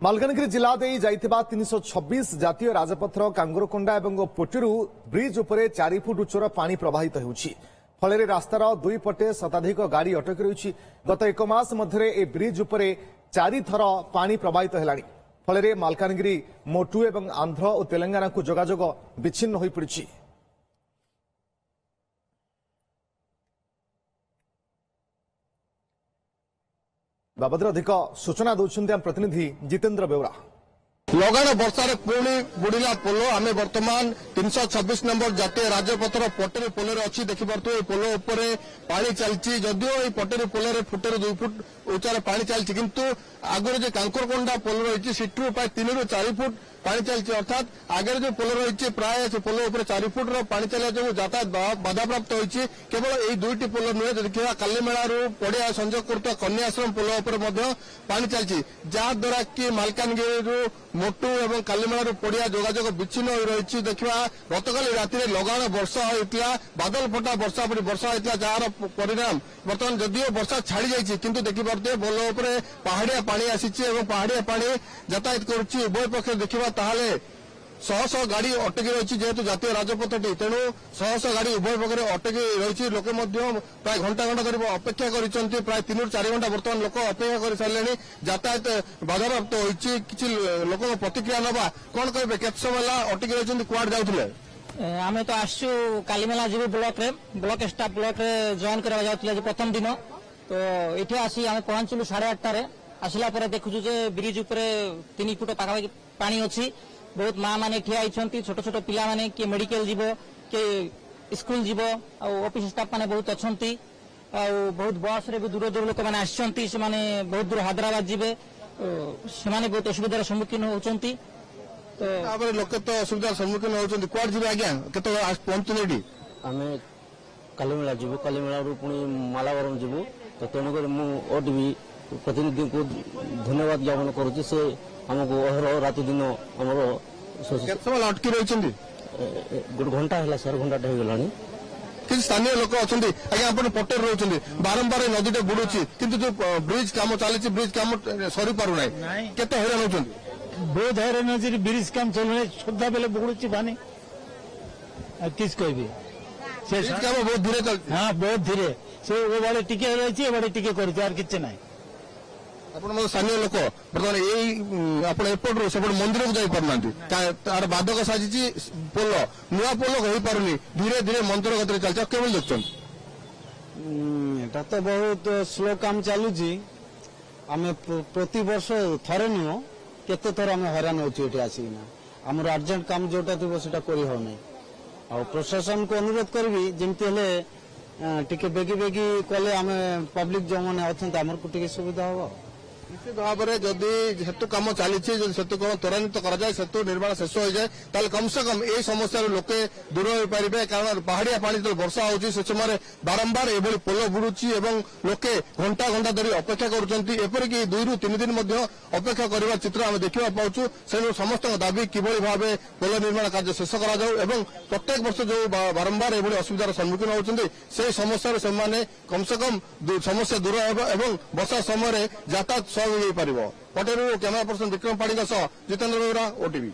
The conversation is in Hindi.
मालकानगिरी जिला दे जाइथिबा 326 जातीय राजपथर कांगुरकोंडा एवं पोटीरू ब्रिज उपरे 4 फुट उच्चर पानी प्रवाहित होउछि। फलरे रास्तार दुई पटे शताधिक गाड़ी अटकी रही। गत एक मास मध्य ए ब्रिज उपरे 4 थर पानी प्रवाहित हेलानी। फलरे मालकानगिरी मोटू एवं आंध्र और तेलंगाना को जोगाजोग विच्छिन्न होई पड़िछि। बाबद अधिक सूचना दौरान प्रतिनिधि जितेंद्र बेउरा। लगाण वर्षार पुणी बुड़िला पोलो आम बर्तमान 326 नंबर जातीय राजपथर पटेरी पोल अच्छी देखिपे पोल उपर पानी चलती जदियो ये पटेरी पोल फुटे 2 फुट उच्चार पानी चलती किंतु आगे जो कांकरकोंडा पोल रही सिटू प्राय 3 ରୁ 4 फुट पानी चलती अर्थात आगे जो पोल रही प्राय से पोल उपर 4 फुट पानी चलिया जो यातायात बाधाप्राप्त होती। केवल यही 2टी पोल नुहे देखा कालीमेलू पड़िया संजोग कर कन्याश्रम पोल उपर पानी चलती जहाद्वारा कि मालकानगिरी मोटू एवं कालीमेलू पड़िया जोगाजोग विच्छिन्न हो रही। देखा गतकाली राति लगाण वर्षा होता बादल फटा वर्षा पड़ी वर्षा होता जार परिणाम बर्तमान जदियो वर्षा छाड़ी जाइए किंतु देखिपे पोल उपर पहाड़िया पानी आसी पहाड़िया पानी यातायात करुच्ची उभय पक्ष देखा ताहले शह शह गाड़ी अटकी रही जेहेतु जातीय राजपथटी तेणु शह शह गाड़ी उभय पक्षे अटकी रही लोक प्राय घंटा घंटा धरी अपेक्षा कर प्राय 3 ରୁ 4 घंटा बर्तमान लोक अपेक्षा कर सारे यातायात बाधाप्राप्त होती। किसी लोक प्रतिक्रिया नवा कौन कहे केत समय अटकी रही कुआड़ जाऊे आम तो आसु कालीमेला जीव ब्लॉक स्टाफ ब्लॉक जॉइन करा जाउथिले प्रथम दिन तो ये आसी आम पहुंचलु 8:30 आसला देखु ब्रिज उपर 3 फुट पाखापाखि पानी अच्छी। बहुत माँ मैंने ठिया छोट छोट पिला माने किए मेडिकल जीव किए स्कूल जीव ऑफिस स्टाफ माने बहुत अच्छा बहुत बस रे भी दूर दूर लोक मैंने आसछंती से माने बहुत दूर हैदराबाद जीवे से माने बहुत असुविधार सम्मुखीन होचंती। तो लोक तो असुविधार सम्मुखीन होचंती कुआड जीवे आज्ञा केतो पहुंचनेडी आमे कालीमेला जीवु कालीमेला रु पुनी मालावरम जीवु तो तेणुक मु ओटीवी प्रतिनिधि को धन्यवाद ज्ञापन करुच्ची से हमको अहर राति दिन आमर अटकी रही गोटे घंटा है सर घंटा हो गलानी। किसी स्थानीय लोक अच्छा आज्ञा आप पटेर रोचे बारंबार नदी बुड़ुची किंतु जो ब्रिज काम चली ब्रिज काम सरी पार ना केते हैरान होचंदी बहुत हैरान होची ब्रिज काम चलने सुधा बेले बुड़ुची पानी किस कहबी से काम बहुत धीरे चलती। हाँ बहुत धीरे से बड़े टिके रही बड़े टिके कर किसी ना ଆପଣ ସ୍ଥାନୀୟ ଲୋକ ବର୍ତ୍ତମାନ ଏଇ ଆପଣ ଏପଟରୁ ସେପଟ ମନ୍ଦିରକୁ ଯାଇପାରୁନାହାନ୍ତି ତାର ବାଧକ ସାଜିଛି ପୋଲ ନୂଆ ପୋଲ ହୋଇପାରୁନି ଧୀରେ ଧୀରେ ମନ୍ଦିର ଗତିରେ ଚାଲିଛି କେବଳ ଦେଖୁଛନ୍ତି এটা তো বহুত স্লো কাম চালুছি আমি প্রতি বর্ষ থরে নুহ কেতে থর আমি হইরান হচ্ছি এটি আসিকিনা আমার আর্জেন্ট কাম যেটা থিব সেটা করি হও নাই আর প্রশাসনকে অনুরোধ করবি যেমতি হলে টিকে বেগি বেগি কলে আমি পব্লিক যে মানে অছন্তি আমরকু টিকে সুবিধা হবো। निश्चित भाव में जदि सेतु कम चली सेतु कम त्वरान्वित कराए सेतु निर्माण शेष हो जाए ताल कम से कम यही समस्या लोके दूर हो पारे कारण पहाड़िया पानी जो वर्षा होती से समय बारंबार एभली पोल बुड़ुची लोके घंटा घंटा धरी अपेक्षा करपरिक 2 ରୁ 3 दिन अपेक्षा करने चित्र आम देखा पाचु से समस्त दाबी किभली भाव पोल निर्माण कार्य शेष कर प्रत्येक वर्ष जो बारंबार एभली असुविधार सम्मुखीन होती से समस्या से कम से कम समस्या दूर हो वर्षा समय यातायात सहज हो पार। पटेरू कैमरा पर्सन विक्रम पाड़ी जितेंद्र बेउरा ओटीवी।